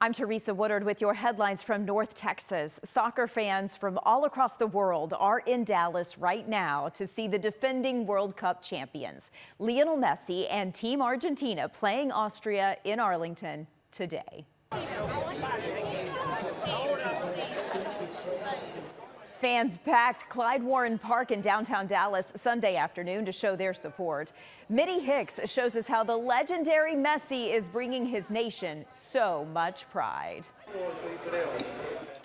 I'm Teresa Woodard with your headlines from North Texas. Soccer fans from all across the world are in Dallas right now to see the defending World Cup champions, Lionel Messi and Team Argentina, playing Austria in Arlington today. Fans packed Clyde Warren Park in downtown Dallas Sunday afternoon to show their support. Mitty Hicks shows us how the legendary Messi is bringing his nation so much pride.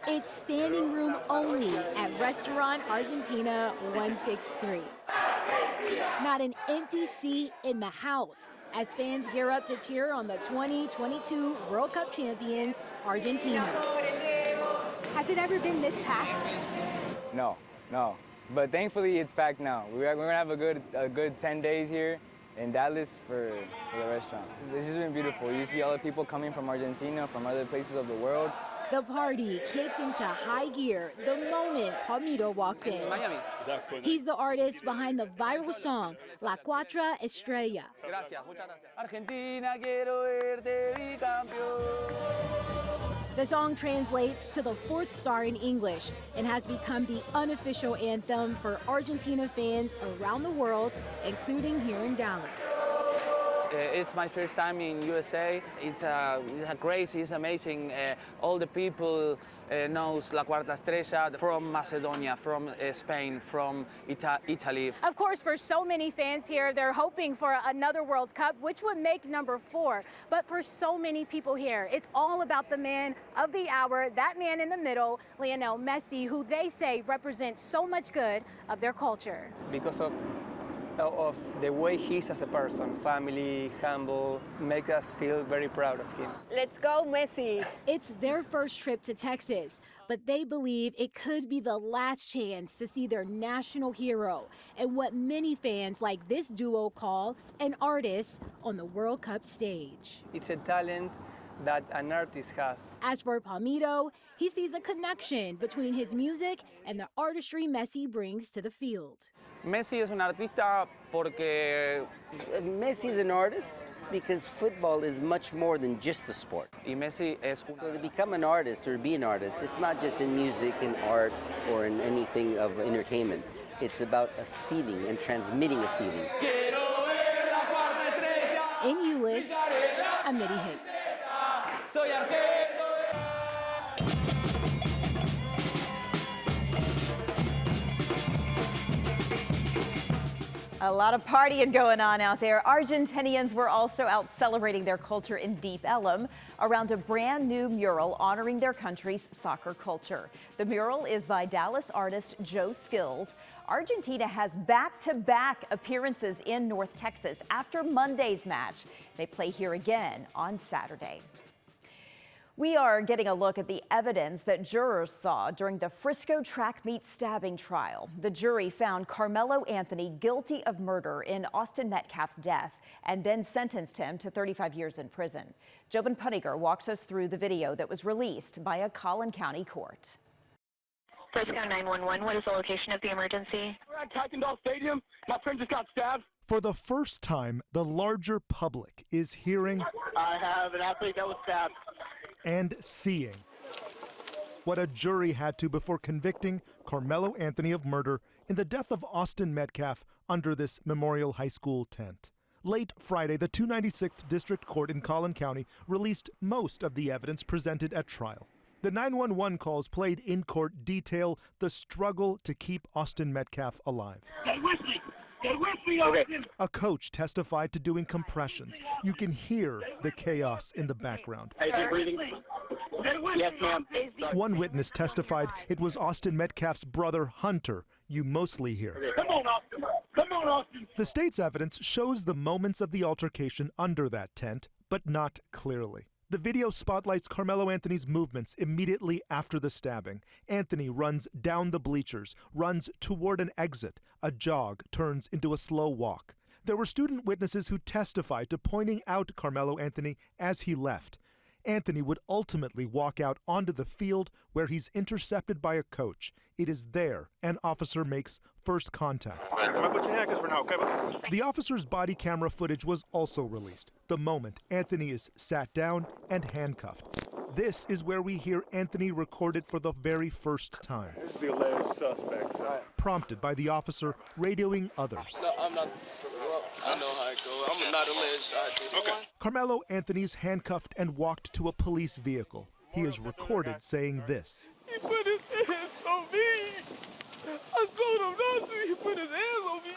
It's standing room only at Restaurant Argentina 163. Not an empty seat in the house as fans gear up to cheer on the 2022 World Cup champions, Argentina. Has it ever been this packed? No. But thankfully it's packed now. We're gonna have a good 10 days here in Dallas for the restaurant. It's just been beautiful. You see all the people coming from Argentina, from other places of the world. The party kicked into high gear the moment Palmito walked in. He's the artist behind the viral song, La Cuatra Estrella. Argentina, quiero verte bicampeón. The song translates to the fourth star in English and has become the unofficial anthem for Argentina fans around the world, including here in Dallas. It's my first time in USA. It's crazy, it's amazing. All the people knows La Cuarta Estrella from Macedonia, from Spain, from Italy. Of course, for so many fans here, they're hoping for another World Cup, which would make number 4. But for so many people here, it's all about the man of the hour, that man in the middle, Lionel Messi, who they say represents so much good of their culture. Because of the way he is as a person, family, humble, make us feel very proud of him. Let's go, Messi. It's their first trip to Texas, but they believe it could be the last chance to see their national hero and what many fans like this duo call an artist on the World Cup stage. It's a talent that an artist has. As for Palmito, he sees a connection between his music and the artistry Messi brings to the field. Messi es un artista porque Messi is an artist because football is much more than just the sport. y Messi es So to become an artist or be an artist, it's not just in music and art or in anything of entertainment. It's about a feeling and transmitting a feeling. In Euless, I'm Mitty Hicks. A lot of partying going on out there. Argentinians were also out celebrating their culture in Deep Ellum around a brand new mural honoring their country's soccer culture. The mural is by Dallas artist Joe Skills. Argentina has back-to-back appearances in North Texas after Monday's match. They play here again on Saturday. We are getting a look at the evidence that jurors saw during the Frisco track meet stabbing trial. The jury found Carmelo Anthony guilty of murder in Austin Metcalf's death and then sentenced him to 35 years in prison. Jobin Puttiger walks us through the video that was released by a Collin County court. Frisco 911, what is the location of the emergency? We're at Kuykendall Stadium. My friend just got stabbed. For the first time, the larger public is hearing I have an athlete that was stabbed. and seeing what a jury had to before convicting Carmelo Anthony of murder in the death of Austin Metcalf under this Memorial High School tent. Late Friday, the 296th District Court in Collin County released most of the evidence presented at trial. The 911 calls played in court detail the struggle to keep Austin Metcalf alive. Stay with me. Stay with me, Austin. A coach testified to doing compressions. You can hear the chaos in the background. Is he breathing? Yes, ma'am. One witness testified it was Austin Metcalf's brother, Hunter, you mostly hear. Come on, Austin. Come on, Austin. The state's evidence shows the moments of the altercation under that tent, but not clearly. The video spotlights Carmelo Anthony's movements immediately after the stabbing. Anthony runs down the bleachers, runs toward an exit. A jog turns into a slow walk. There were student witnesses who testified to pointing out Carmelo Anthony as he left. Anthony would ultimately walk out onto the field where he's intercepted by a coach. It is there an officer makes first contact. I'm gonna put your handcuffs for now, okay? The officer's body camera footage was also released. The moment Anthony is sat down and handcuffed. This is where we hear Anthony record it for the very first time. This is the alleged suspect. Prompted by the officer radioing others. No, I'm not. Well, I know how it goes. I'm not alleged. Okay. Carmelo Anthony's handcuffed and walked to a police vehicle. He is recorded saying this. He put his hands on me. I told him not to. He put his hands on me.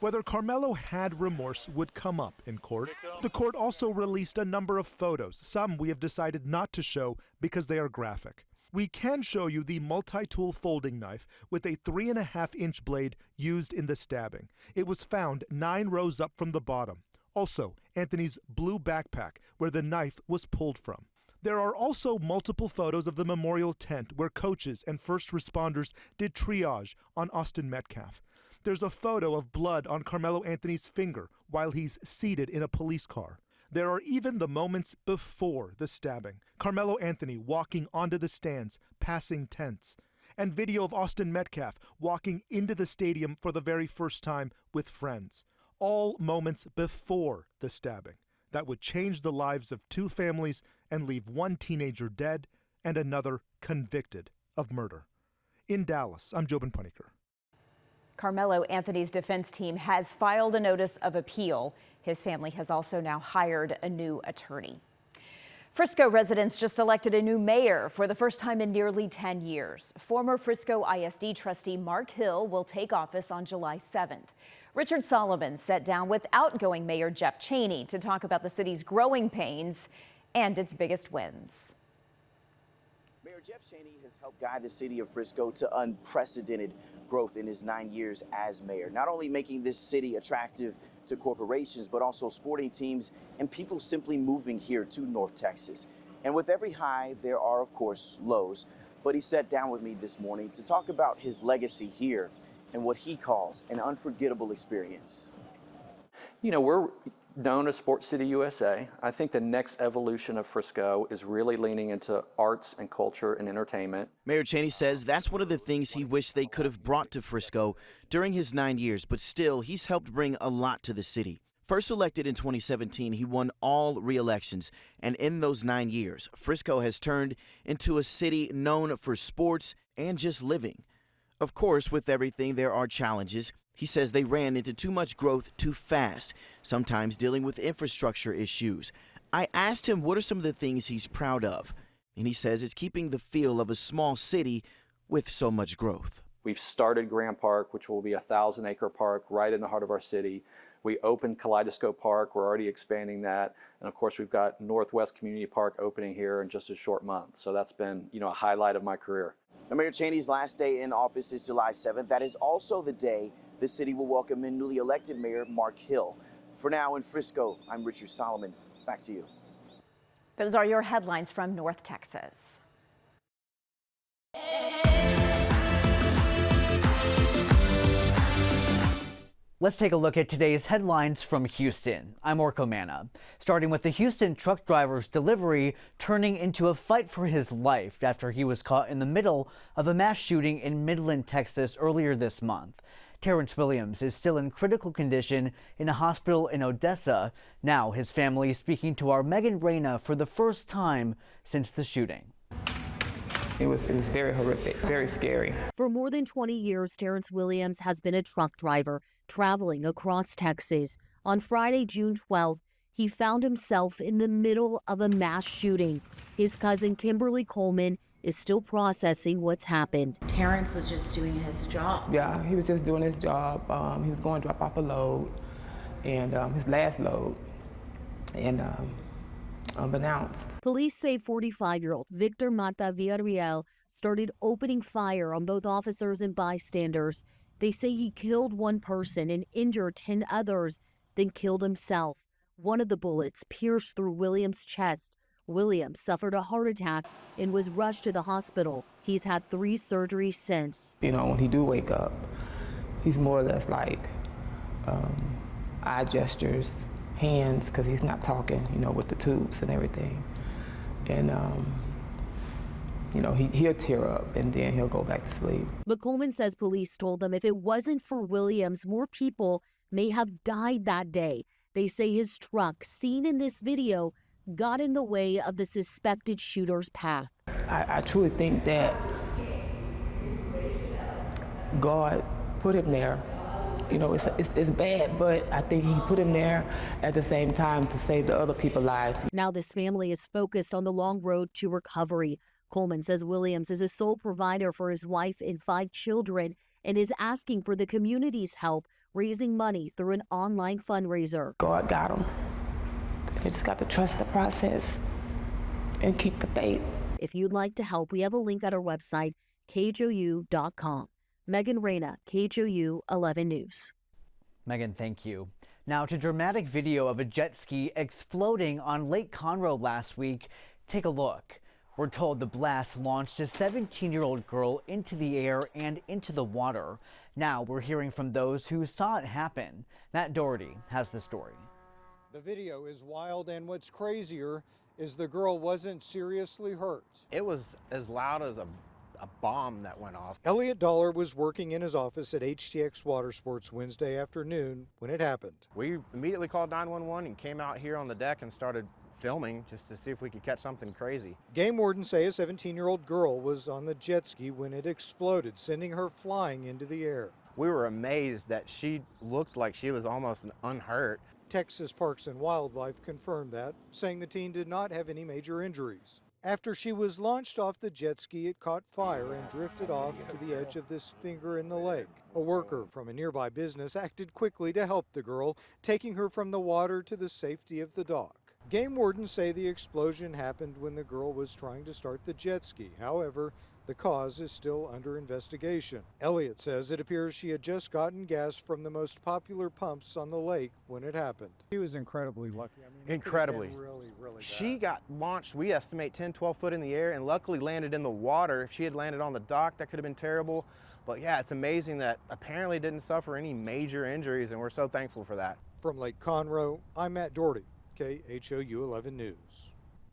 Whether Carmelo had remorse would come up in court. The court also released a number of photos. Some we have decided not to show because they are graphic. We can show you the multi-tool folding knife with a 3.5-inch blade used in the stabbing. It was found 9 rows up from the bottom. Also, Anthony's blue backpack where the knife was pulled from. There are also multiple photos of the memorial tent where coaches and first responders did triage on Austin Metcalf. There's a photo of blood on Carmelo Anthony's finger while he's seated in a police car. There are even the moments before the stabbing. Carmelo Anthony walking onto the stands, passing tents. And video of Austin Metcalf walking into the stadium for the very first time with friends. All moments before the stabbing. That would change the lives of 2 families and leave one teenager dead and another convicted of murder. In Dallas, I'm Jobin Paniker. Carmelo Anthony's defense team has filed a notice of appeal. His family has also now hired a new attorney. Frisco residents just elected a new mayor for the first time in nearly 10 years. Former Frisco ISD trustee Mark Hill will take office on July 7th. Richard Solomon sat down with outgoing Mayor Jeff Cheney to talk about the city's growing pains and its biggest wins. Mayor Jeff Cheney has helped guide the city of Frisco to unprecedented growth in his 9 years as mayor, not only making this city attractive to corporations, but also sporting teams and people simply moving here to North Texas. And with every high, there are, of course, lows. But he sat down with me this morning to talk about his legacy here and what he calls an unforgettable experience. You know, we're known as Sports City USA. I think the next evolution of Frisco is really leaning into arts and culture and entertainment. Mayor Cheney says that's one of the things he wished they could have brought to Frisco during his 9 years, but still, he's helped bring a lot to the city. First elected in 2017, he won all re-elections, and in those 9 years, Frisco has turned into a city known for sports and just living. Of course, with everything, there are challenges. He says they ran into too much growth too fast, sometimes dealing with infrastructure issues. I asked him what are some of the things he's proud of, and he says it's keeping the feel of a small city with so much growth. We've started Grant Park, which will be a 1,000-acre park right in the heart of our city. We opened Kaleidoscope Park. We're already expanding that. And of course, we've got Northwest Community Park opening here in just a short month. So that's been, a highlight of my career. Now, Mayor Cheney's last day in office is July 7th. That is also the day the city will welcome in newly elected Mayor Mark Hill. For now in Frisco, I'm Richard Solomon. Back to you. Those are your headlines from North Texas. Let's take a look at today's headlines from Houston. I'm Orko Manna. Starting with the Houston truck driver's delivery turning into a fight for his life after he was caught in the middle of a mass shooting in Midland, Texas earlier this month. Terrence Williams is still in critical condition in a hospital in Odessa. Now his family is speaking to our Megan Reyna for the first time since the shooting. It was very horrific, very scary. For more than 20 years, Terrence Williams has been a truck driver traveling across Texas. On Friday, June 12th, he found himself in the middle of a mass shooting. His cousin, Kimberly Coleman, is still processing what's happened. Terrence was just doing his job. Yeah, he was just doing his job. He was going to drop off a load, and his last load, and unbeknownst. Police say 45-year-old Victor Mata Villarreal started opening fire on both officers and bystanders. They say he killed one person and injured 10 others, then killed himself. One of the bullets pierced through Williams' chest. Williams suffered a heart attack and was rushed to the hospital. He's had 3 surgeries since. When he do wake up, he's more or less like eye gestures, hands, because he's not talking, with the tubes and everything. And, he'll tear up and then he'll go back to sleep. But Coleman says police told them if it wasn't for Williams, more people may have died that day. They say his truck, seen in this video, got in the way of the suspected shooter's path. I truly think that God put him there. You know, it's bad, but I think he put him there at the same time to save the other people's lives. Now this family is focused on the long road to recovery. Coleman says Williams is a sole provider for his wife and 5 children and is asking for the community's help raising money through an online fundraiser. God got him. You just got to trust the process and keep the faith. If you'd like to help, we have a link at our website, khou.com. Megan Reyna, KHOU 11 News. Megan, thank you. Now to dramatic video of a jet ski exploding on Lake Conroe last week. Take a look. We're told the blast launched a 17-year-old girl into the air and into the water. Now we're hearing from those who saw it happen. Matt Doherty has the story. The video is wild, and what's crazier is the girl wasn't seriously hurt. It was as loud as a bomb that went off. Elliot Dollar was working in his office at HTX Watersports Wednesday afternoon when it happened. We immediately called 911 and came out here on the deck and started filming just to see if we could catch something crazy. Game wardens say a 17-year-old girl was on the jet ski when it exploded, sending her flying into the air. We were amazed that she looked like she was almost unhurt. Texas Parks and Wildlife confirmed that, saying the teen did not have any major injuries. After she was launched off the jet ski, it caught fire and drifted off to the edge of this finger in the lake. A worker from a nearby business acted quickly to help the girl, taking her from the water to the safety of the dock. Game wardens say the explosion happened when the girl was trying to start the jet ski. However, the cause is still under investigation. Elliot says it appears she had just gotten gas from the most popular pumps on the lake when it happened. He was incredibly lucky. I mean, incredibly. Really bad. She got launched, we estimate 10, 12 foot in the air, and luckily landed in the water. If she had landed on the dock, that could have been terrible. But yeah, it's amazing that apparently didn't suffer any major injuries, and we're so thankful for that. From Lake Conroe, I'm Matt Doherty, KHOU 11 News.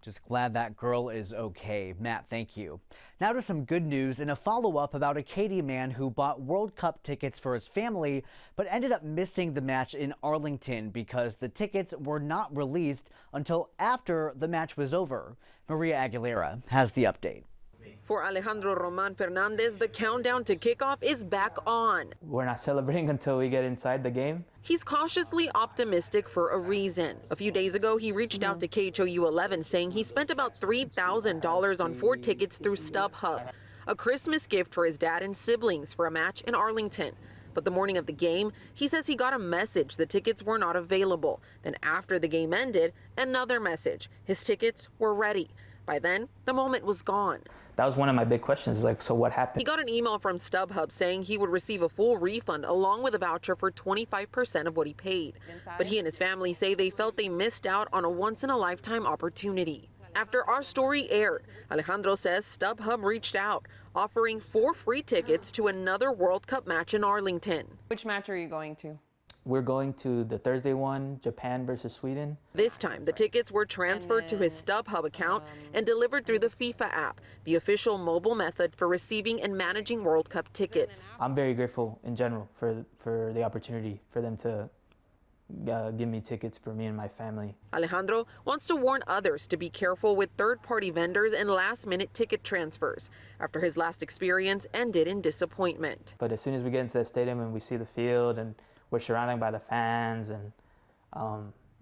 Just glad that girl is okay. Matt, thank you. Now to some good news in a follow-up about a Katy man who bought World Cup tickets for his family, but ended up missing the match in Arlington because the tickets were not released until after the match was over. Maria Aguilera has the update. For Alejandro Roman Fernandez, the countdown to kickoff is back on. We're not celebrating until we get inside the game. He's cautiously optimistic for a reason. A few days ago, he reached out to KHOU 11 saying he spent about $3,000 on 4 tickets through StubHub, a Christmas gift for his dad and siblings for a match in Arlington. But the morning of the game, he says he got a message the tickets were not available. Then after the game ended, another message. His tickets were ready. By then, the moment was gone. That was one of my big questions, like, so what happened? He got an email from StubHub saying he would receive a full refund along with a voucher for 25% of what he paid. But he and his family say they felt they missed out on a once-in-a-lifetime opportunity. After our story aired, Alejandro says StubHub reached out, offering 4 free tickets to another World Cup match in Arlington. Which match are you going to? We're going to the Thursday one, Japan versus Sweden. This time, the tickets were transferred to his StubHub account and delivered through the FIFA app, the official mobile method for receiving and managing World Cup tickets. I'm very grateful in general for the opportunity for them to give me tickets for me and my family. Alejandro wants to warn others to be careful with third-party vendors and last-minute ticket transfers after his last experience ended in disappointment. But as soon as we get into the stadium and we see the field and we're surrounded by the fans and,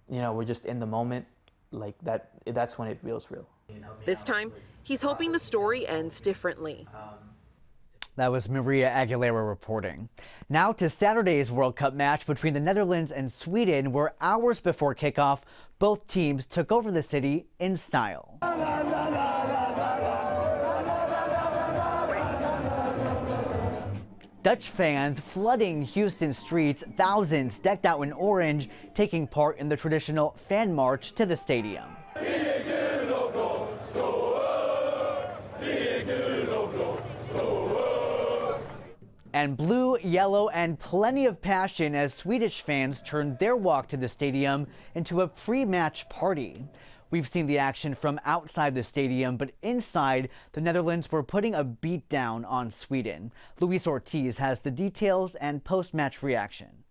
you know, we're just in the moment, like that's when it feels real. This time, he's hoping the story ends differently. That was Maria Aguilera reporting. Now to Saturday's World Cup match between the Netherlands and Sweden, where hours before kickoff, both teams took over the city in style. Dutch fans flooding Houston streets, thousands decked out in orange, taking part in the traditional fan march to the stadium. And blue, yellow, and plenty of passion as Swedish fans turned their walk to the stadium into a pre-match party. We've seen the action from outside the stadium, but inside, the Netherlands were putting a beat down on Sweden. Luis Ortiz has the details and post-match reaction.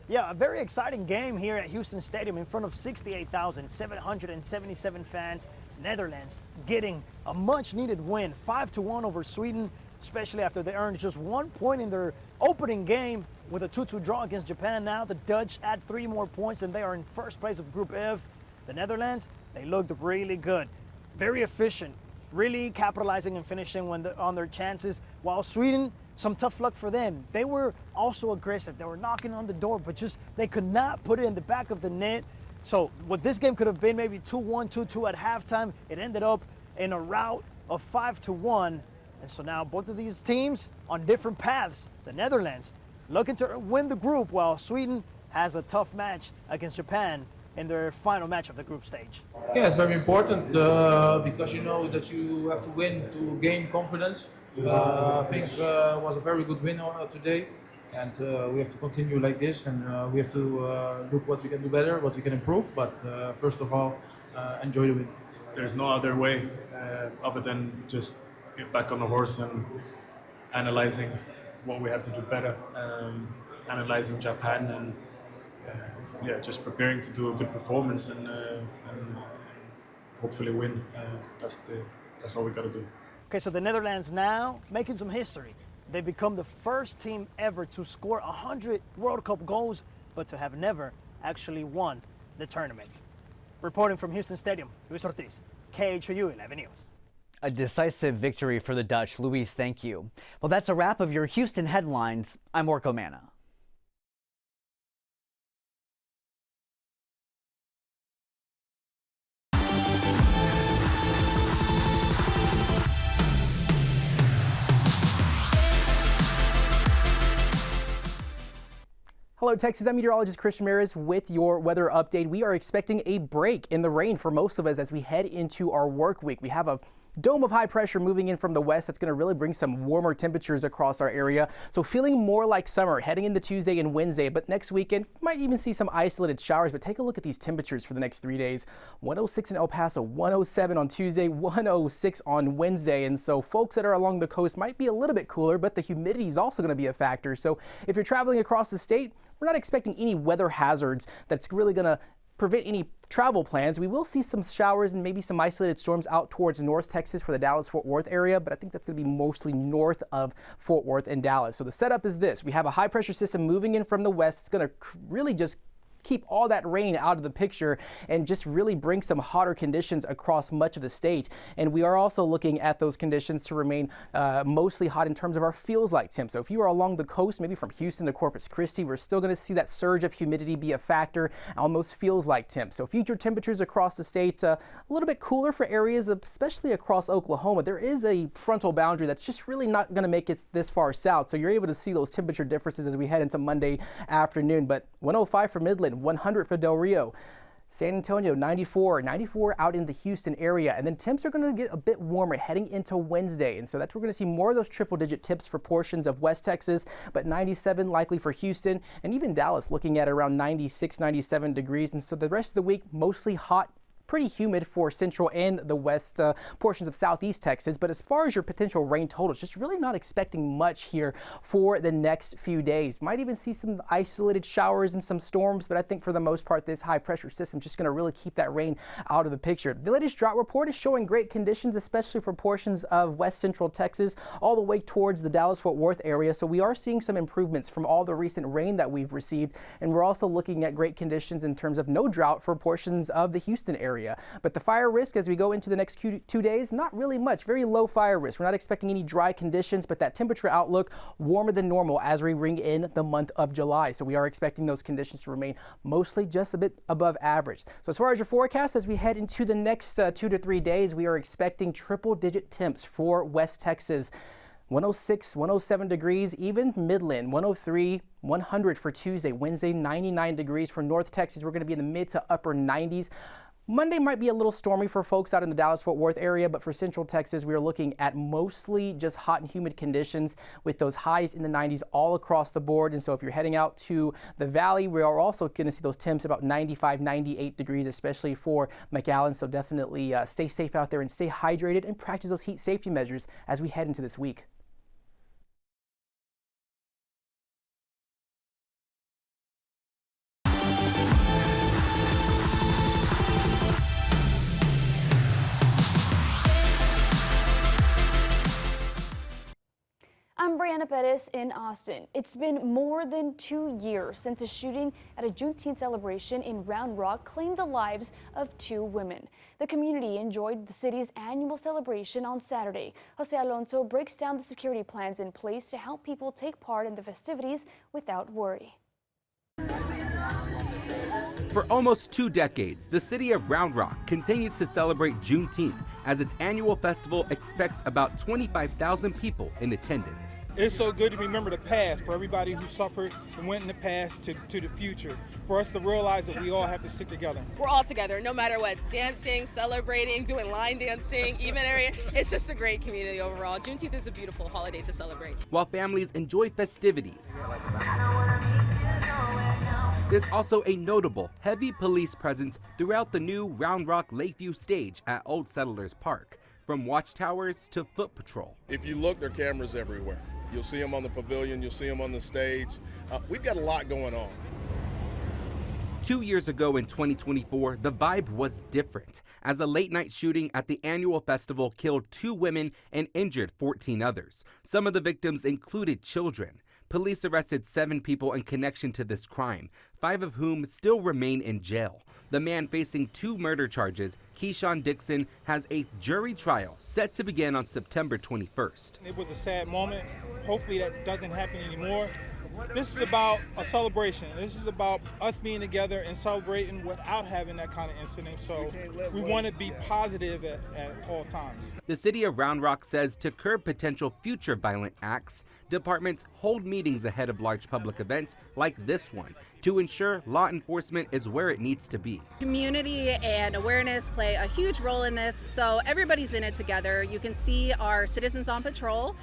Yeah, a very exciting game here at Houston Stadium in front of 68,777 fans. Netherlands getting a much-needed win, 5-1 over Sweden, especially after they earned just 1 point in their opening game with a 2-2 draw against Japan. Now the Dutch add 3 more points and they are in first place of Group F. The Netherlands, they looked really good, very efficient, really capitalizing and finishing on their chances, while Sweden, some tough luck for them. They were also aggressive. They were knocking on the door, but just they could not put it in the back of the net. So what this game could have been maybe 2-1, 2-2 at halftime, it ended up in a rout of 5-1. And so now both of these teams on different paths. The Netherlands looking to win the group, while Sweden has a tough match against Japan in their final match of the group stage. Yeah, it's very important because you know that you have to win to gain confidence. I think it was a very good win today, and we have to continue like this, and we have to look what we can do better, what we can improve, but first of all, enjoy the win. There's no other way other than just get back on the horse and analyzing what we have to do better, analyzing Japan, and just preparing to do a good performance and hopefully win. That's all we got to do. Okay, so the Netherlands now making some history. They become the first team ever to score 100 World Cup goals, but to have never actually won the tournament. Reporting from Houston Stadium, Luis Ortiz, KHOU 11 News. A decisive victory for the Dutch. Luis, thank you. Well, that's a wrap of your Houston headlines. I'm Orko Manna. Hello, Texas. I'm meteorologist Chris Ramirez with your weather update. We are expecting a break in the rain for most of us as we head into our work week. We have a dome of high pressure moving in from the west that's going to really bring some warmer temperatures across our area. So feeling more like summer heading into Tuesday and Wednesday, but next weekend might even see some isolated showers. But take a look at these temperatures for the next 3 days. 106 in El Paso, 107 on Tuesday, 106 on Wednesday. And so folks that are along the coast might be a little bit cooler, but the humidity is also going to be a factor. So if you're traveling across the state, we're not expecting any weather hazards that's really going to prevent any travel plans. We will see some showers and maybe some isolated storms out towards North Texas for the Dallas-Fort Worth area, but I think that's going to be mostly north of Fort Worth and Dallas. So the setup is this. We have a high pressure system moving in from the west. It's going to really just keep all that rain out of the picture and just really bring some hotter conditions across much of the state. And we are also looking at those conditions to remain mostly hot in terms of our feels like temps. So if you are along the coast, maybe from Houston to Corpus Christi, we're still going to see that surge of humidity be a factor on those feels like temps. So future temperatures across the state, a little bit cooler for areas, especially across Oklahoma. There is a frontal boundary that's just really not going to make it this far south. So you're able to see those temperature differences as we head into Monday afternoon. But 105 for Midland, 100 for Del Rio. San Antonio 94 out in the Houston area, and then temps are going to get a bit warmer heading into Wednesday, and so that's we're going to see more of those triple-digit tips for portions of West Texas, but 97 likely for Houston, and even Dallas looking at around 96, 97 degrees, and so the rest of the week mostly hot, pretty humid for central and the west portions of southeast Texas. But as far as your potential rain totals, just really not expecting much here for the next few days. Might even see some isolated showers and some storms, but I think for the most part this high pressure system is just going to really keep that rain out of the picture. The latest drought report is showing great conditions, especially for portions of west central Texas all the way towards the Dallas-Fort Worth area. So we are seeing some improvements from all the recent rain that we've received, and we're also looking at great conditions in terms of no drought for portions of the Houston area. But the fire risk as we go into the next 2 days, not really much, very low fire risk. We're not expecting any dry conditions, but that temperature outlook warmer than normal as we ring in the month of July. So we are expecting those conditions to remain mostly just a bit above average. So as far as your forecast, as we head into the next 2 to 3 days, we are expecting triple-digit temps for West Texas. 106, 107 degrees, even Midland, 103, 100 for Tuesday. Wednesday, 99 degrees for North Texas. We're going to be in the mid to upper 90s. Monday might be a little stormy for folks out in the Dallas-Fort Worth area, but for Central Texas, we are looking at mostly just hot and humid conditions with those highs in the 90s all across the board. And so if you're heading out to the valley, we are also going to see those temps about 95, 98 degrees, especially for McAllen. So definitely stay safe out there and stay hydrated and practice those heat safety measures as we head into this week. I'm Brianna Perez in Austin. It's been more than 2 years since a shooting at a Juneteenth celebration in Round Rock claimed the lives of 2 women. The community enjoyed the city's annual celebration on Saturday. Jose Alonso breaks down the security plans in place to help people take part in the festivities without worry. For almost 2 decades, the city of Round Rock continues to celebrate Juneteenth as its annual festival expects about 25,000 people in attendance. It's so good to remember the past for everybody who suffered and went in the past to the future. For us to realize that we all have to stick together. We're all together, no matter what. It's dancing, celebrating, doing line dancing, even area. It's just a great community overall. Juneteenth is a beautiful holiday to celebrate. While families enjoy festivities, there's also a notable heavy police presence throughout the new Round Rock Lakeview stage at Old Settlers Park, from watchtowers to foot patrol. If you look, there are cameras everywhere. You'll see them on the pavilion, you'll see them on the stage. We've got a lot going on. 2 years ago in 2024, the vibe was different, as a late-night shooting at the annual festival killed 2 women and injured 14 others. Some of the victims included children. Police arrested 7 people in connection to this crime, 5 of whom still remain in jail. The man facing 2 murder charges, Keyshawn Dixon, has a jury trial set to begin on September 21st. It was a sad moment. Hopefully that doesn't happen anymore. This is about a celebration. This is about us being together and celebrating without having that kind of incident. So we want to be positive at all times. The city of Round Rock says to curb potential future violent acts, departments hold meetings ahead of large public events like this one to ensure law enforcement is where it needs to be. Community and awareness play a huge role in this, so everybody's in it together. You can see our Citizens on Patrol.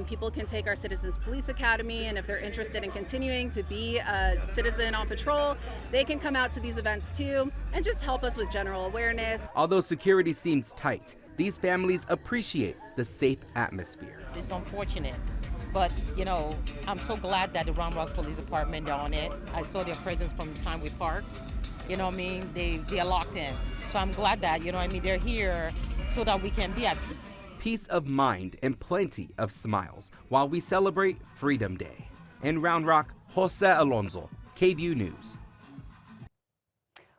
People can take our Citizens Police Academy, and if they're interested in continuing to be a citizen on patrol, they can come out to these events too and just help us with general awareness. Although security seems tight, these families appreciate the safe atmosphere. It's unfortunate, but you know, I'm so glad that the Round Rock Police Department are on it. I saw their presence from the time we parked. You know what I mean? They are locked in. So I'm glad that, you know what I mean, they're here so that we can be at peace. Peace of mind and plenty of smiles while we celebrate Freedom Day. In Round Rock, Jose Alonso, KVUE News.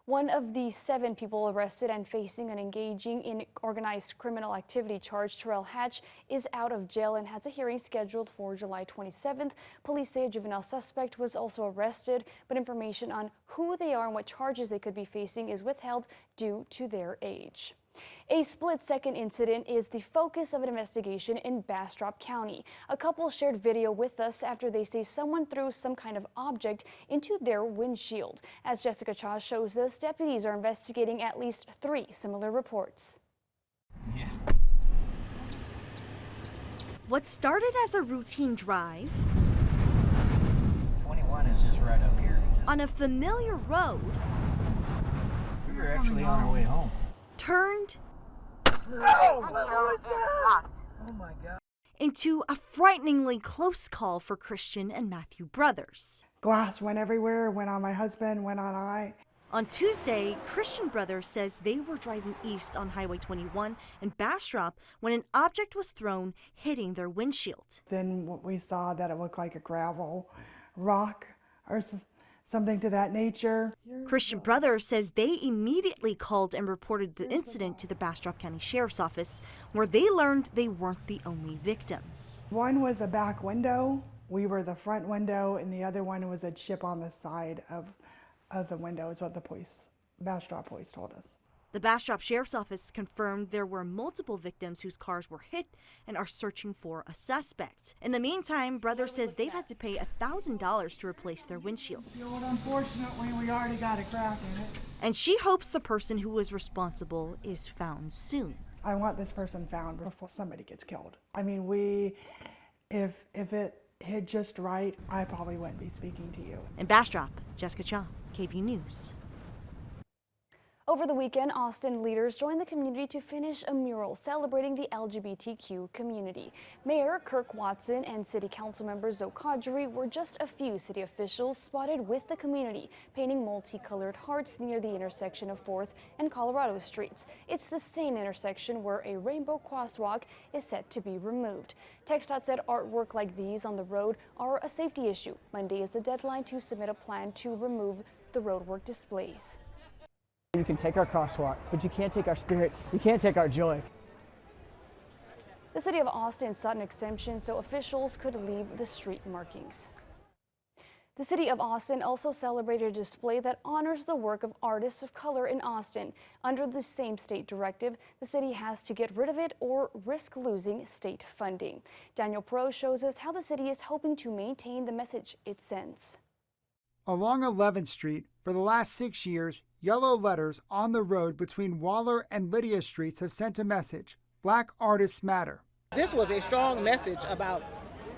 One of the 7 people arrested and facing an engaging in organized criminal activity charge, Terrell Hatch, is out of jail and has a hearing scheduled for July 27th. Police say a juvenile suspect was also arrested, but information on who they are and what charges they could be facing is withheld due to their age. A split-second incident is the focus of an investigation in Bastrop County. A couple shared video with us after they say someone threw some kind of object into their windshield. As Jessica Cha shows us, deputies are investigating at least 3 similar reports. What started as a routine drive 21 is just right up here. on a familiar road We were actually on our way home. turned Oh my God. into a frighteningly close call for Christian and Matthew Brothers. Glass went everywhere, went on my husband, went on I. On Tuesday, Christian Brothers says they were driving east on Highway 21 in Bastrop when an object was thrown, hitting their windshield. Then we saw that it looked like a gravel rock or something to that nature. Christian Brothers says they immediately called and reported the incident to the Bastrop County Sheriff's Office, where they learned they weren't the only victims. One was a back window. We were the front window, and the other one was a chip on the side of the window, is what the Bastrop police told us. The Bastrop Sheriff's Office confirmed there were multiple victims whose cars were hit and are searching for a suspect. In the meantime, Brothers says they've had to pay $1,000 to replace their windshield. Unfortunately, we already got a crack in it. And she hopes the person who was responsible is found soon. I want this person found before somebody gets killed. I mean, if it hit just right, I probably wouldn't be speaking to you. In Bastrop, Jessica Cha, KVUE News. Over the weekend, Austin leaders joined the community to finish a mural celebrating the LGBTQ community. Mayor Kirk Watson and City Council member Zoe Kadri were just a few city officials spotted with the community, painting multicolored hearts near the intersection of 4th and Colorado Streets. It's the same intersection where a rainbow crosswalk is set to be removed. TxDOT said artwork like these on the road are a safety issue. Monday is the deadline to submit a plan to remove the roadwork displays. You can take our crosswalk, but you can't take our spirit. You can't take our joy. The city of Austin sought an exemption so officials could leave the street markings. The city of Austin also celebrated a display that honors the work of artists of color in Austin. Under the same state directive, the city has to get rid of it or risk losing state funding. Daniel Pro shows us how the city is hoping to maintain the message it sends. Along 11th Street, for the last 6 years, yellow letters on the road between Waller and Lydia Streets have sent a message: Black artists matter. This was a strong message about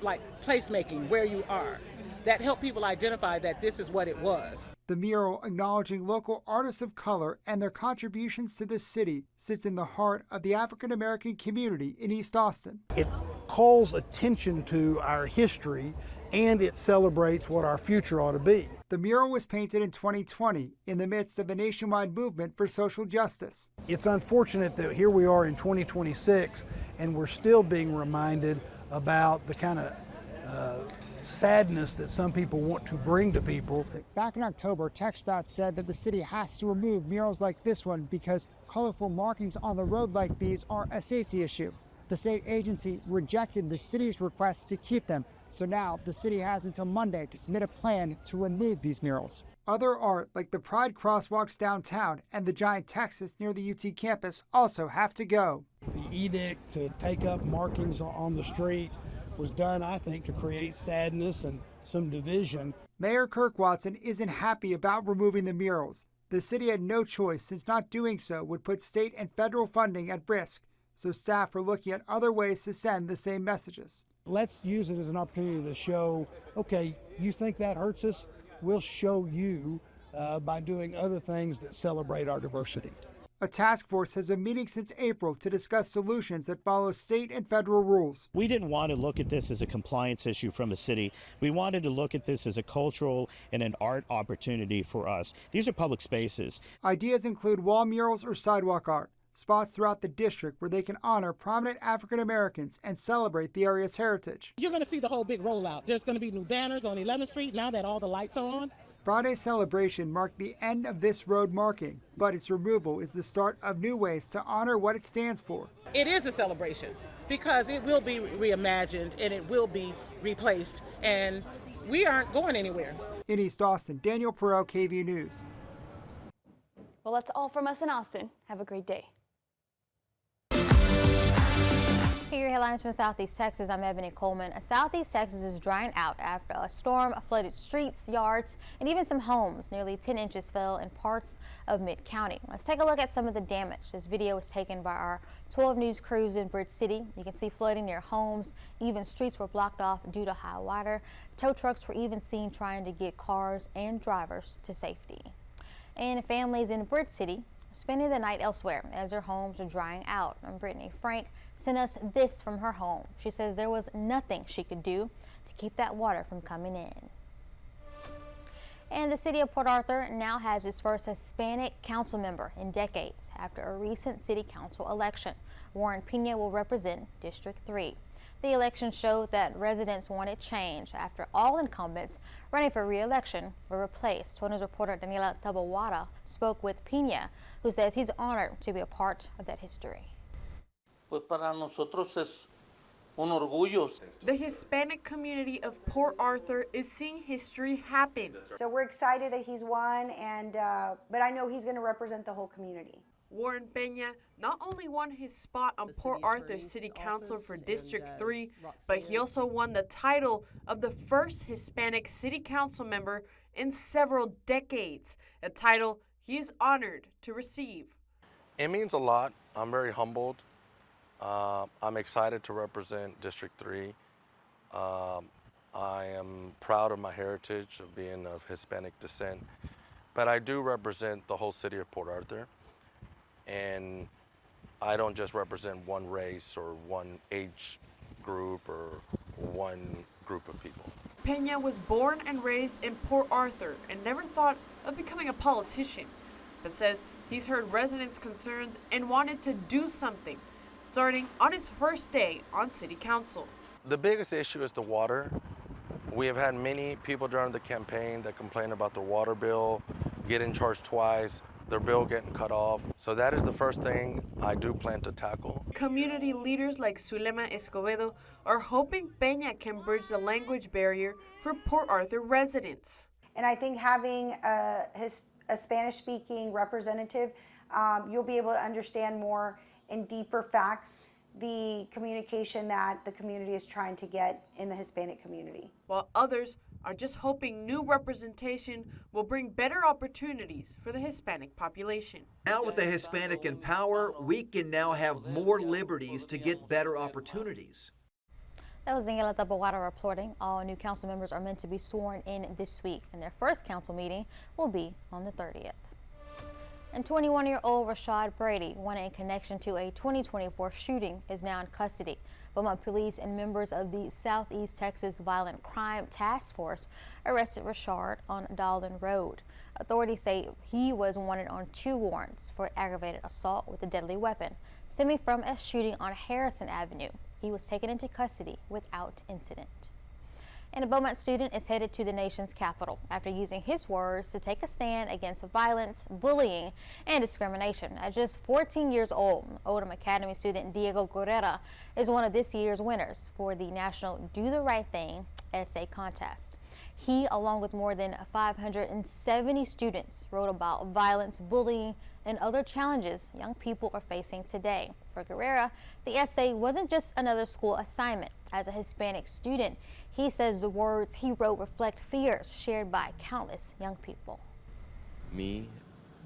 placemaking where you are that helped people identify that this is what it was. The mural acknowledging local artists of color and their contributions to the city sits in the heart of the African American community in East Austin. It calls attention to our history and it celebrates what our future ought to be. The mural was painted in 2020 in the midst of a nationwide movement for social justice. It's unfortunate that here we are in 2026 and we're still being reminded about the kind of sadness that some people want to bring to people. Back in October, TxDOT said that the city has to remove murals like this one because colorful markings on the road like these are a safety issue. The state agency rejected the city's request to keep them, so now the city has until Monday to submit a plan to remove these murals. Other art, like the Pride crosswalks downtown and the giant Texas near the UT campus, also have to go. The edict to take up markings on the street was done, I think, to create sadness and some division. Mayor Kirk Watson isn't happy about removing the murals. The city had no choice, since not doing so would put state and federal funding at risk, so staff are looking at other ways to send the same messages. Let's use it as an opportunity to show, okay, you think that hurts us? We'll show you by doing other things that celebrate our diversity. A task force has been meeting since April to discuss solutions that follow state and federal rules. We didn't want to look at this as a compliance issue from the city. We wanted to look at this as a cultural and an art opportunity for us. These are public spaces. Ideas include wall murals or sidewalk art, spots throughout the district where they can honor prominent African Americans and celebrate the area's heritage. You're going to see the whole big rollout. There's going to be new banners on 11th Street now that all the lights are on. Friday's celebration marked the end of this road marking, but its removal is the start of new ways to honor what it stands for. It is a celebration because it will be reimagined and it will be replaced, and we aren't going anywhere. In East Austin, Daniel Perot, KVUE News. Well, that's all from us in Austin. Have a great day. Here are your headlines from Southeast Texas. I'm Ebony Coleman. Southeast Texas is drying out after a storm flooded streets, yards, and even some homes. Nearly 10 inches fell in parts of Mid-County. Let's take a look at some of the damage. This video was taken by our 12 News crews in Bridge City. You can see flooding near homes. Even streets were blocked off due to high water. Tow trucks were even seen trying to get cars and drivers to safety. And families in Bridge City are spending the night elsewhere as their homes are drying out. And Brittany Frank sent us this from her home. She says there was nothing she could do to keep that water from coming in. And the city of Port Arthur now has its first Hispanic council member in decades after a recent city council election. Warren Pena will represent District 3. The election showed that residents wanted change after all incumbents running for re-election were replaced. 20 News reporter Daniela Tabawada spoke with Pena, who says he's honored to be a part of that history. Pues para nosotros es un orgullo. The Hispanic community of Port Arthur is seeing history happen. So we're excited that he's won, and but I know he's going to represent the whole community. Warren Pena not only won his spot on Port Arthur City Council for District 3, but he also won the title of the first Hispanic City Council member in several decades, a title he is honored to receive. It means a lot. I'm very humbled. I'm excited to represent District 3. I am proud of my heritage of being of Hispanic descent, but I do represent the whole city of Port Arthur. and I don't just represent one race or one age group or one group of people. Peña was born and raised in Port Arthur and never thought of becoming a politician, but says he's heard residents' concerns and wanted to do something, starting on his first day on city council. The biggest issue is the water. We have had many people during the campaign that complain about their water bill, getting charged twice, their bill getting cut off. So that is the first thing I do plan to tackle. Community leaders like Zulema Escobedo are hoping Peña can bridge the language barrier for Port Arthur residents. And I think having a Spanish-speaking representative, you'll be able to understand more and deeper facts the communication that the community is trying to get in the Hispanic community. While others are just hoping new representation will bring better opportunities for the Hispanic population. Now with the Hispanic in power, we can now have more liberties to get better opportunities. That was Daniela Tapawara reporting. All new council members are meant to be sworn in this week, and their first council meeting will be on the 30th. And 21-year-old Rashad Brady, wanted in connection to a 2024 shooting, is now in custody. Beaumont police and members of the Southeast Texas Violent Crime Task Force arrested Rashad on Dowland Road. Authorities say he was wanted on 2 warrants for aggravated assault with a deadly weapon, stemming from a shooting on Harrison Avenue. He was taken into custody without incident. And a Beaumont student is headed to the nation's capital after using his words to take a stand against violence, bullying, and discrimination. At just 14 years old, Oldham Academy student Diego Guerrera is one of this year's winners for the National Do the Right Thing essay contest. He, along with more than 570 students, wrote about violence, bullying, and other challenges young people are facing today. For Guerrera, the essay wasn't just another school assignment. As a Hispanic student, he says the words he wrote reflect fears shared by countless young people. Me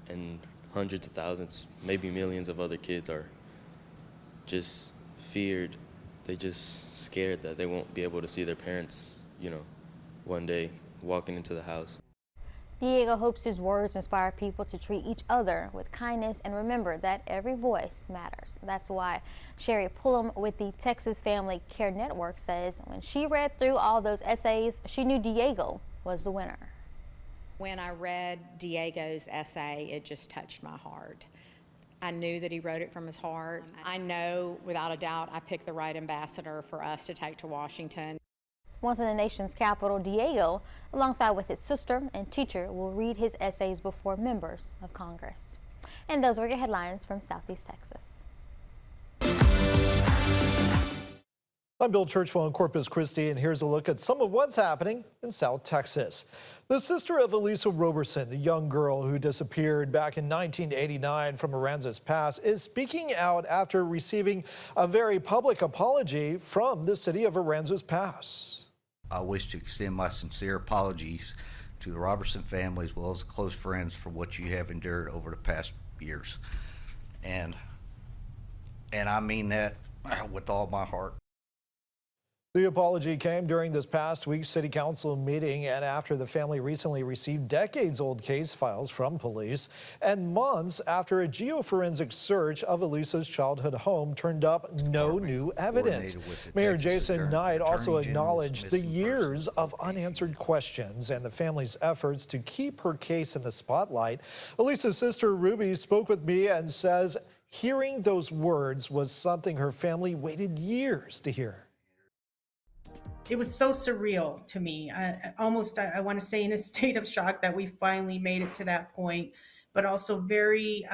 and hundreds of thousands, maybe millions of other kids are just feared. They just scared that they won't be able to see their parents, one day walking into the house. Diego hopes his words inspire people to treat each other with kindness and remember that every voice matters. That's why Sherry Pullum with the Texas Family Care Network says when she read through all those essays, she knew Diego was the winner. When I read Diego's essay, it just touched my heart. I knew that he wrote it from his heart. I know without a doubt I picked the right ambassador for us to take to Washington. Once in the nation's capital, Diego, alongside with his sister and teacher, will read his essays before members of Congress. And those were your headlines from Southeast Texas. I'm Bill Churchwell in Corpus Christi, and here's a look at some of what's happening in South Texas. The sister of Elisa Roberson, the young girl who disappeared back in 1989 from Aransas Pass, is speaking out after receiving a very public apology from the city of Aransas Pass. I wish to extend my sincere apologies to the Robertson family as well as close friends for what you have endured over the past years. And I mean that with all my heart. The apology came during this past week's city council meeting and after the family recently received decades-old case files from police and months after a geoforensic search of Elisa's childhood home turned up no new evidence. Mayor Jason Knight also acknowledged the years of unanswered questions and the family's efforts to keep her case in the spotlight. Elisa's sister Ruby spoke with me and says hearing those words was something her family waited years to hear. It was so surreal to me. I want to say in a state of shock that we finally made it to that point, but also very,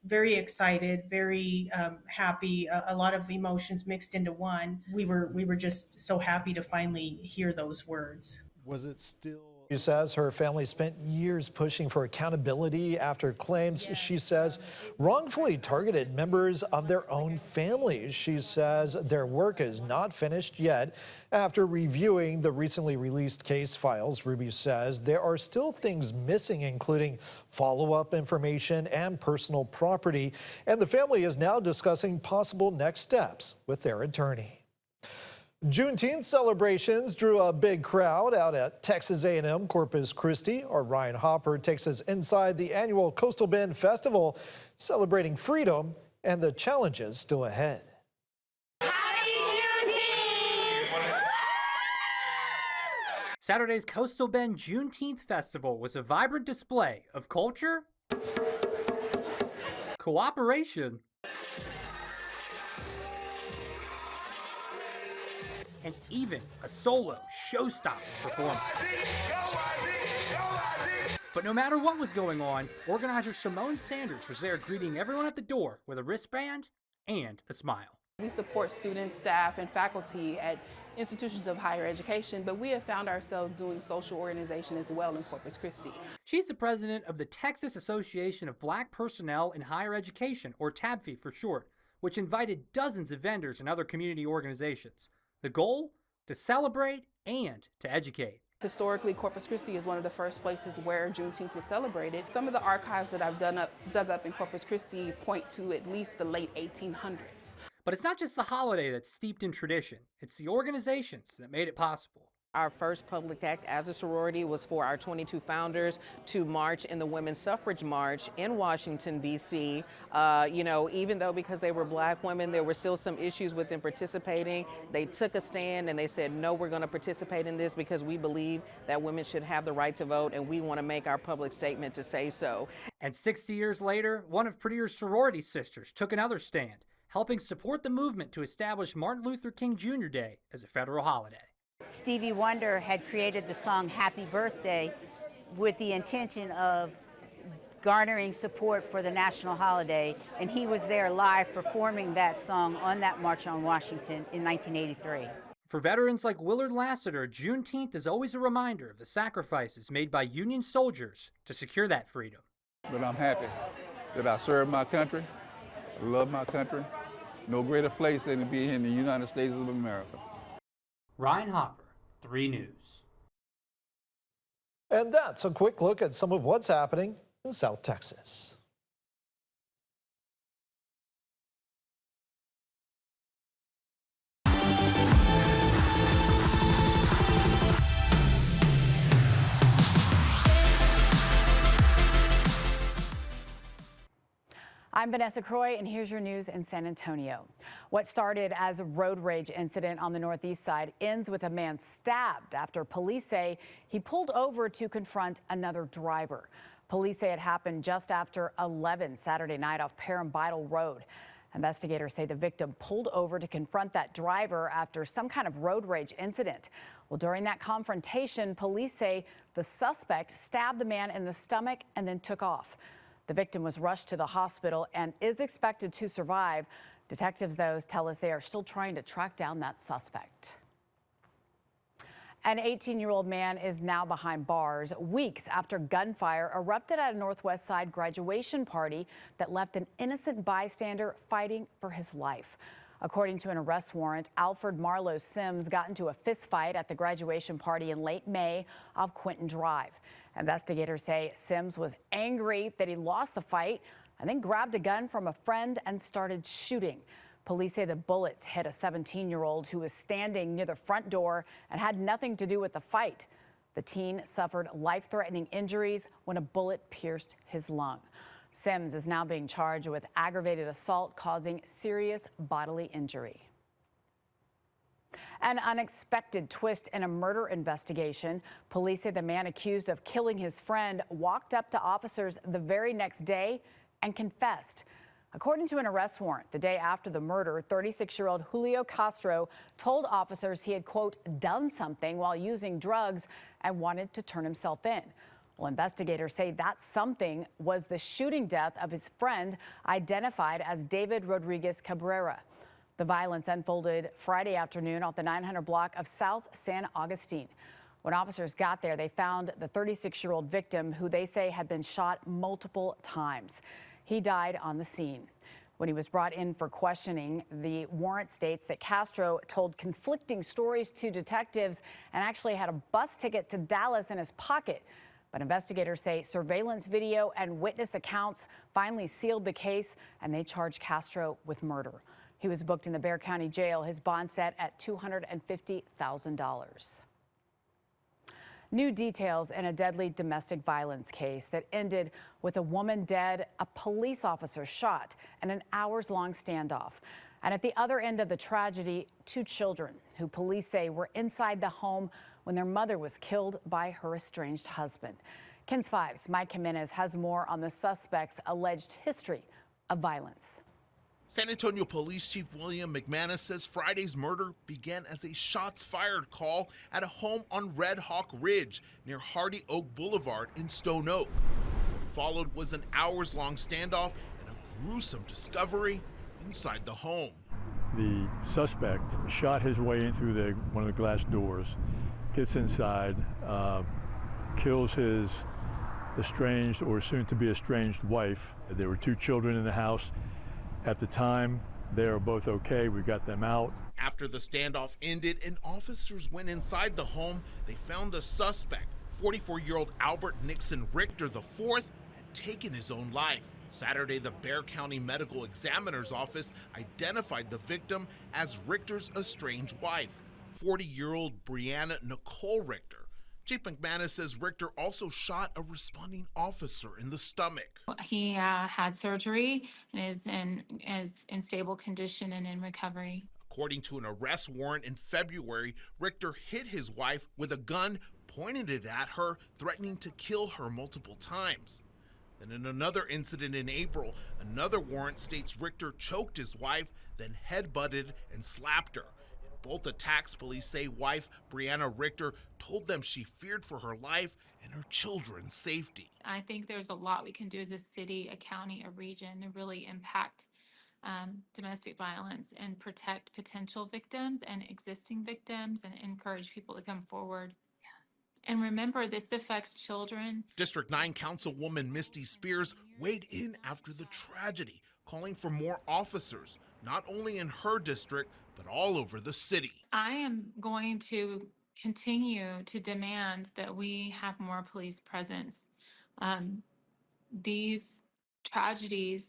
very excited, very happy, a lot of emotions mixed into one. We were just so happy to finally hear those words. Was it still? She says her family spent years pushing for accountability after claims, she says, wrongfully targeted members of their own families. She says their work is not finished yet. After reviewing the recently released case files, Ruby says there are still things missing, including follow-up information and personal property. And the family is now discussing possible next steps with their attorney. Juneteenth celebrations drew a big crowd out at Texas A&M Corpus Christi. Our Ryan Hopper takes us inside the annual Coastal Bend Festival, celebrating freedom and the challenges still ahead. Saturday's Coastal Bend Juneteenth Festival was a vibrant display of culture, cooperation, and even a solo show-stopping performance. But no matter what was going on, organizer Simone Sanders was there greeting everyone at the door with a wristband and a smile. We support students, staff, and faculty at institutions of higher education, but we have found ourselves doing social organization as well in Corpus Christi. She's the president of the Texas Association of Black Personnel in Higher Education, or TABFE for short, which invited dozens of vendors and other community organizations. The goal? To celebrate and to educate. Historically, Corpus Christi is one of the first places where Juneteenth was celebrated. Some of the archives that I've dug up in Corpus Christi point to at least the late 1800s. But it's not just the holiday that's steeped in tradition, it's the organizations that made it possible. Our first public act as a sorority was for our 22 founders to march in the Women's Suffrage March in Washington, D.C. Even though because they were black women, there were still some issues with them participating. They took a stand and they said, no, we're going to participate in this because we believe that women should have the right to vote and we want to make our public statement to say so. And 60 years later, one of Pretty's sorority sisters took another stand, helping support the movement to establish Martin Luther King Jr. Day as a federal holiday. Stevie Wonder had created the song Happy Birthday with the intention of garnering support for the national holiday, and he was there live performing that song on that March on Washington in 1983. For veterans like Willard Lassiter, Juneteenth is always a reminder of the sacrifices made by Union soldiers to secure that freedom. But I'm happy that I served my country, I love my country. No greater place than to be here in the United States of America. Ryan Hopper, 3 News. And that's a quick look at some of what's happening in South Texas. I'm Vanessa Croy, and here's your news in San Antonio. What started as a road rage incident on the northeast side ends with a man stabbed after police say he pulled over to confront another driver. Police say it happened just after 11 Saturday night off Parambital Road. Investigators say the victim pulled over to confront that driver after some kind of road rage incident. Well, during that confrontation, police say the suspect stabbed the man in the stomach and then took off. The victim was rushed to the hospital and is expected to survive. Detectives, though, tell us they are still trying to track down that suspect. An 18-year-old man is now behind bars weeks after gunfire erupted at a Northwest Side graduation party that left an innocent bystander fighting for his life. According to an arrest warrant, Alfred Marlowe Sims got into a fistfight at the graduation party in late May off Quinton Drive. Investigators say Sims was angry that he lost the fight and then grabbed a gun from a friend and started shooting. Police say the bullets hit a 17-year-old who was standing near the front door and had nothing to do with the fight. The teen suffered life-threatening injuries when a bullet pierced his lung. Sims is now being charged with aggravated assault causing serious bodily injury. An unexpected twist in a murder investigation. Police say the man accused of killing his friend walked up to officers the very next day and confessed. According to an arrest warrant, the day after the murder, 36-year-old Julio Castro told officers he had, quote, done something while using drugs and wanted to turn himself in. Well, investigators say that something was the shooting death of his friend, identified as David Rodriguez Cabrera. The violence unfolded Friday afternoon off the 900 block of South San Agustin. When officers got there, they found the 36-year-old victim, who they say had been shot multiple times. He died on the scene. When he was brought in for questioning, the warrant states that Castro told conflicting stories to detectives and actually had a bus ticket to Dallas in his pocket. But investigators say surveillance video and witness accounts finally sealed the case, and they charged Castro with murder. He was booked in the Bexar County Jail, his bond set at $250,000. New details in a deadly domestic violence case that ended with a woman dead, a police officer shot, and an hours-long standoff. And at the other end of the tragedy, 2 children who police say were inside the home when their mother was killed by her estranged husband. KENS 5's Mike Jimenez has more on the suspect's alleged history of violence. San Antonio Police Chief William McManus says Friday's murder began as a shots fired call at a home on Red Hawk Ridge near Hardy Oak Boulevard in Stone Oak. What followed was an hours-long standoff and a gruesome discovery inside the home. The suspect shot his way in through one of the glass doors, gets inside, kills his estranged or soon-to-be estranged wife. There were 2 children in the house. At the time, they are both okay. We got them out. After the standoff ended and officers went inside the home, they found the suspect, 44-year-old Albert Nixon Richter IV, had taken his own life. Saturday, the Bexar County Medical Examiner's Office identified the victim as Richter's estranged wife, 40-year-old Brianna Nicole Richter. Chief McManus says Richter also shot a responding officer in the stomach. He had surgery and is in stable condition and in recovery. According to an arrest warrant in February, Richter hit his wife with a gun, pointed it at her, threatening to kill her multiple times. Then in another incident in April, another warrant states Richter choked his wife, then headbutted and slapped her. In both attacks, police say wife Brianna Richter told them she feared for her life and her children's safety. I think there's a lot we can do as a city, a county, a region to really impact domestic violence and protect potential victims and existing victims and encourage people to come forward. And remember, this affects children. District 9 Councilwoman Misty Spears weighed in after the tragedy, calling for more officers, not only in her district, but all over the city. I am going to continue to demand that we have more police presence. These tragedies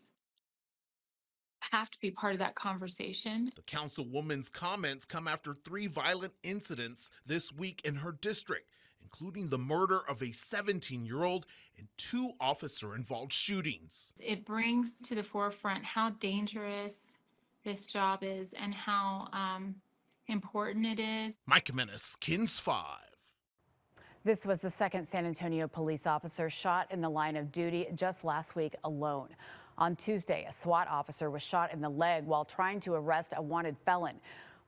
have to be part of that conversation. The councilwoman's comments come after 3 violent incidents this week in her district, including the murder of a 17-year-old and 2 officer-involved shootings. It brings to the forefront how dangerous this job is and how important it is. Mike Jimenez, KENS 5. This was the second San Antonio police officer shot in the line of duty just last week alone. On Tuesday, a SWAT officer was shot in the leg while trying to arrest a wanted felon.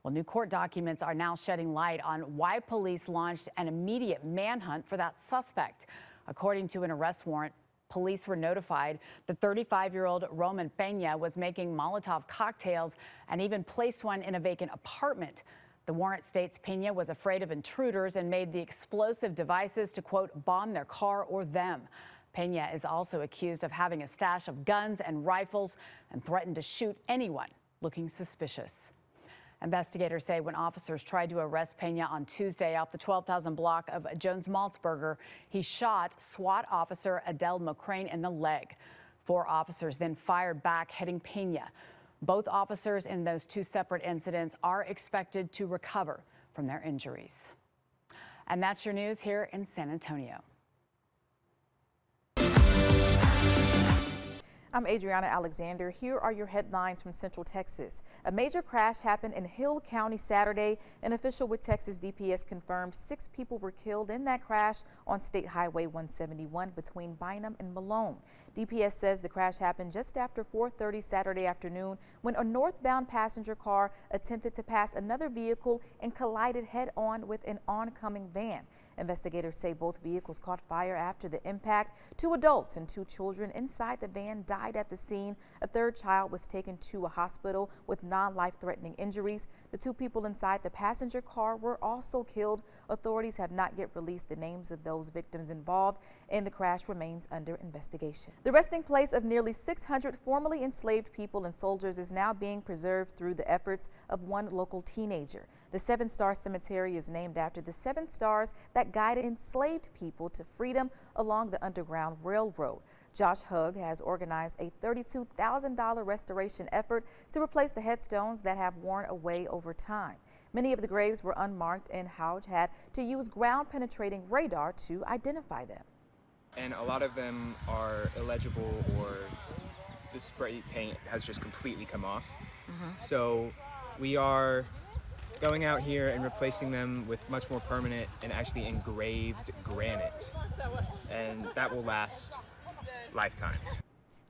Well, new court documents are now shedding light on why police launched an immediate manhunt for that suspect. According to an arrest warrant, police were notified the 35-year-old Roman Peña was making Molotov cocktails and even placed one in a vacant apartment. The warrant states Peña was afraid of intruders and made the explosive devices to, quote, bomb their car or them. Peña is also accused of having a stash of guns and rifles and threatened to shoot anyone looking suspicious. Investigators say when officers tried to arrest Peña on Tuesday off the 12,000 block of Jones-Maltzberger, he shot SWAT officer Adele McCrane in the leg. 4 officers then fired back, hitting Peña. Both officers in those 2 separate incidents are expected to recover from their injuries. And that's your news here in San Antonio. I'm Adriana Alexander. Here are your headlines from Central Texas. A major crash happened in Hill County Saturday. An official with Texas DPS confirmed 6 people were killed in that crash on State Highway 171 between Bynum and Malone. DPS says the crash happened just after 4:30 Saturday afternoon when a northbound passenger car attempted to pass another vehicle and collided head-on with an oncoming van. Investigators say both vehicles caught fire after the impact. 2 adults and 2 children inside the van died at the scene. A 3rd child was taken to a hospital with non-life-threatening injuries. The 2 people inside the passenger car were also killed. Authorities have not yet released the names of those victims involved, and the crash remains under investigation. The resting place of nearly 600 formerly enslaved people and soldiers is now being preserved through the efforts of one local teenager. The 7-Star Cemetery is named after the 7 stars that guided enslaved people to freedom along the Underground Railroad. Josh Hugg has organized a $32,000 restoration effort to replace the headstones that have worn away over time. Many of the graves were unmarked, and Houge had to use ground-penetrating radar to identify them. And a lot of them are illegible, or the spray paint has just completely come off. So we are going out here and replacing them with much more permanent and actually engraved granite. And that will last lifetimes.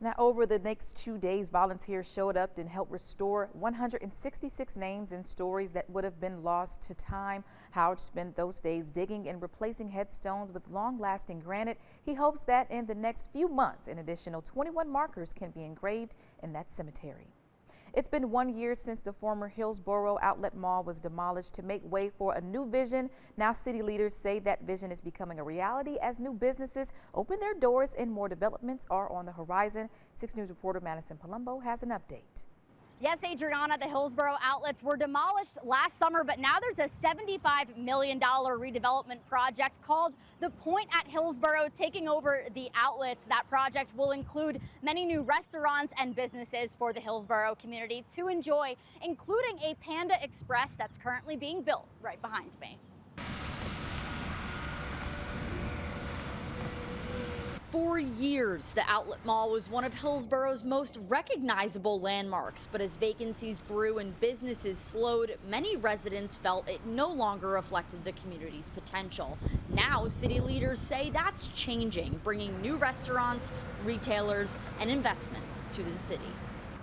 Now, over the next 2 days, volunteers showed up and helped restore 166 names and stories that would have been lost to time. Howard spent those days digging and replacing headstones with long-lasting granite. He hopes that in the next few months, an additional 21 markers can be engraved in that cemetery. It's been 1 year since the former Hillsborough Outlet Mall was demolished to make way for a new vision. Now city leaders say that vision is becoming a reality as new businesses open their doors and more developments are on the horizon. 6 News reporter Madison Palumbo has an update. Yes, Adriana, the Hillsborough outlets were demolished last summer, but now there's a $75 million redevelopment project called The Point at Hillsborough, taking over the outlets. That project will include many new restaurants and businesses for the Hillsborough community to enjoy, including a Panda Express that's currently being built right behind me. For years, the outlet mall was one of Hillsborough's most recognizable landmarks, but as vacancies grew and businesses slowed, many residents felt it no longer reflected the community's potential. Now, city leaders say that's changing, bringing new restaurants, retailers, and investments to the city.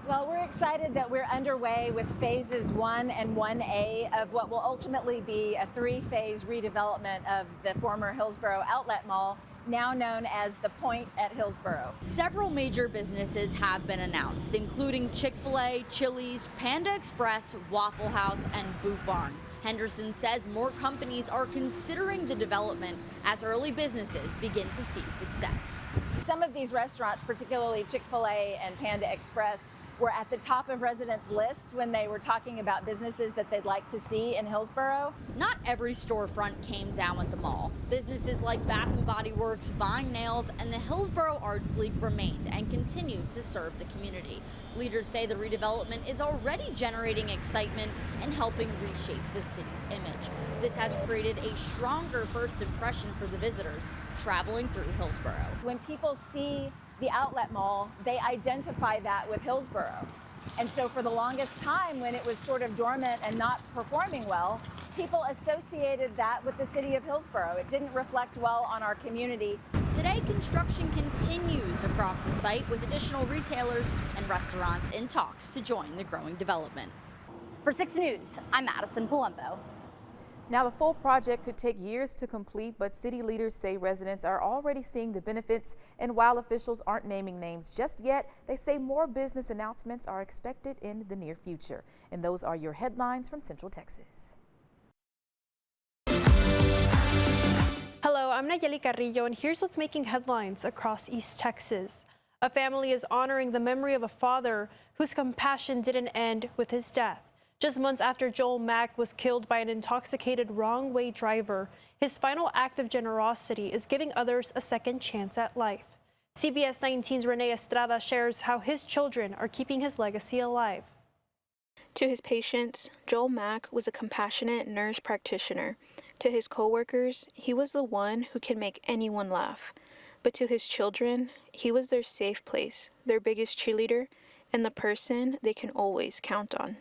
Well, we're excited that we're underway with phases 1 and 1A of what will ultimately be a 3-phase redevelopment of the former Hillsborough Outlet Mall, now known as The Point at Hillsborough. Several major businesses have been announced, including Chick-fil-A, Chili's, Panda Express, Waffle House, and Boot Barn. Henderson says more companies are considering the development as early businesses begin to see success. Some of these restaurants, particularly Chick-fil-A and Panda Express, were at the top of residents' list when they were talking about businesses that they'd like to see in Hillsborough. Not every storefront came down at the mall. Businesses like Bath & Body Works, Vine Nails, and the Hillsborough Arts League remained and continued to serve the community. Leaders say the redevelopment is already generating excitement and helping reshape the city's image. This has created a stronger first impression for the visitors traveling through Hillsborough. When people see the outlet mall, they identify that with Hillsborough. And so for the longest time, when it was sort of dormant and not performing well, people associated that with the city of Hillsborough. It didn't reflect well on our community. Today, construction continues across the site with additional retailers and restaurants in talks to join the growing development. For 6 News, I'm Madison Palumbo. Now, the full project could take years to complete, but city leaders say residents are already seeing the benefits. And while officials aren't naming names just yet, they say more business announcements are expected in the near future. And those are your headlines from Central Texas. Hello, I'm Nayeli Carrillo, and here's what's making headlines across East Texas. A family is honoring the memory of a father whose compassion didn't end with his death. Just months after Joel Mack was killed by an intoxicated wrong-way driver, his final act of generosity is giving others a second chance at life. CBS 19's Renee Estrada shares how his children are keeping his legacy alive. To his patients, Joel Mack was a compassionate nurse practitioner. To his coworkers, he was the one who can make anyone laugh. But to his children, he was their safe place, their biggest cheerleader, and the person they can always count on.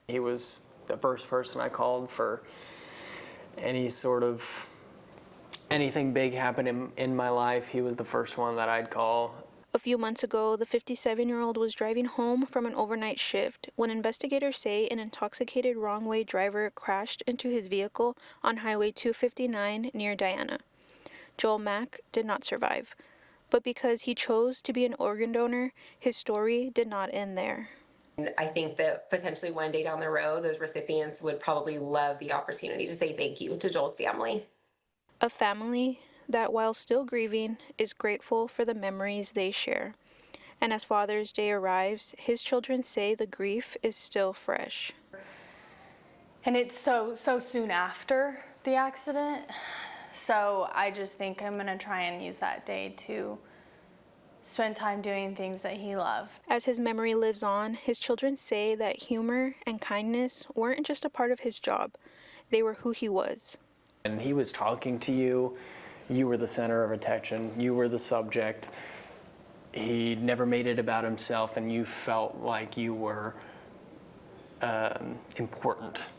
He was the first person I called for any sort of anything big happening in my life. He was the first one that I'd call. A few months ago, the 57-year-old was driving home from an overnight shift when investigators say an intoxicated wrong-way driver crashed into his vehicle on Highway 259 near Diana. Joel Mack did not survive, but because he chose to be an organ donor, his story did not end there. I think that potentially one day down the road, those recipients would probably love the opportunity to say thank you to Joel's family. A family that, while still grieving, is grateful for the memories they share. And as Father's Day arrives, his children say the grief is still fresh. And it's so soon after the accident. So I just think I'm going to try and use that day to spend time doing things that he loved. As his memory lives on, his children say that humor and kindness weren't just a part of his job, they were who he was. And he was talking to you, you were the center of attention, you were the subject. He never made it about himself, and you felt like you were important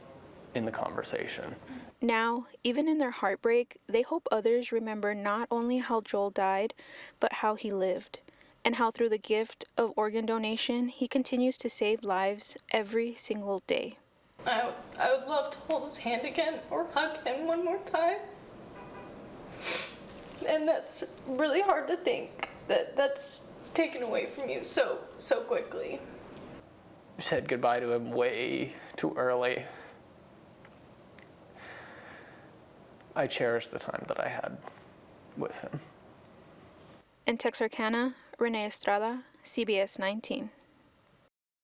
in the conversation. Now, even in their heartbreak, they hope others remember not only how Joel died, but how he lived, and how through the gift of organ donation, he continues to save lives every single day. I would love to hold his hand again or hug him one more time. And that's really hard to think that that's taken away from you so quickly. Said goodbye to him way too early. I cherish the time that I had with him. In Texarkana, Renee Estrada, CBS 19.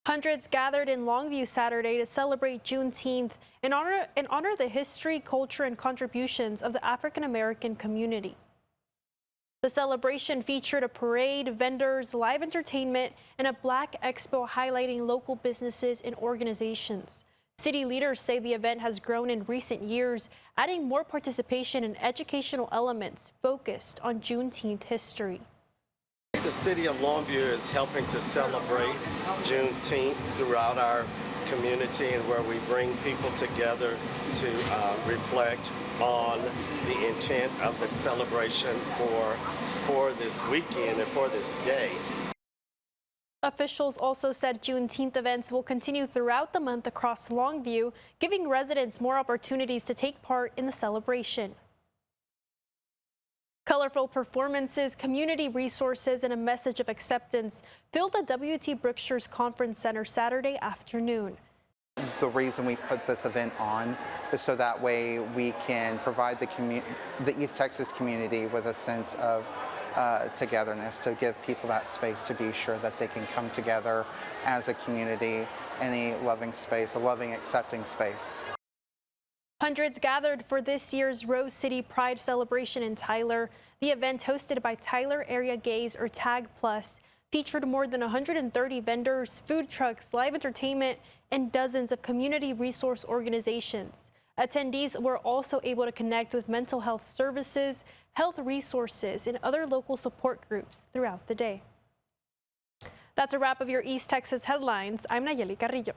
Hundreds gathered in Longview Saturday to celebrate Juneteenth and honor the history, culture, and contributions of the African American community. The celebration featured a parade, vendors, live entertainment, and a Black Expo highlighting local businesses and organizations. City leaders say the event has grown in recent years, adding more participation and educational elements focused on Juneteenth history. The city of Longview is helping to celebrate Juneteenth throughout our community, and where we bring people together to reflect on the intent of the celebration for this weekend and for this day. Officials also said Juneteenth events will continue throughout the month across Longview, giving residents more opportunities to take part in the celebration. Colorful performances, community resources, and a message of acceptance filled the W.T. Brookshires Conference Center Saturday afternoon. The reason we put this event on is so that way we can provide the East Texas community with a sense of togetherness, to give people that space to be sure that they can come together as a community in a loving space, a loving, accepting space. Hundreds gathered for this year's Rose City Pride celebration in Tyler. The event, hosted by Tyler Area Gays or TAG Plus, featured more than 130 vendors, food trucks, live entertainment, and dozens of community resource organizations. Attendees were also able to connect with mental health services, health resources, and other local support groups throughout the day. That's a wrap of your East Texas headlines. I'm Nayeli Carrillo.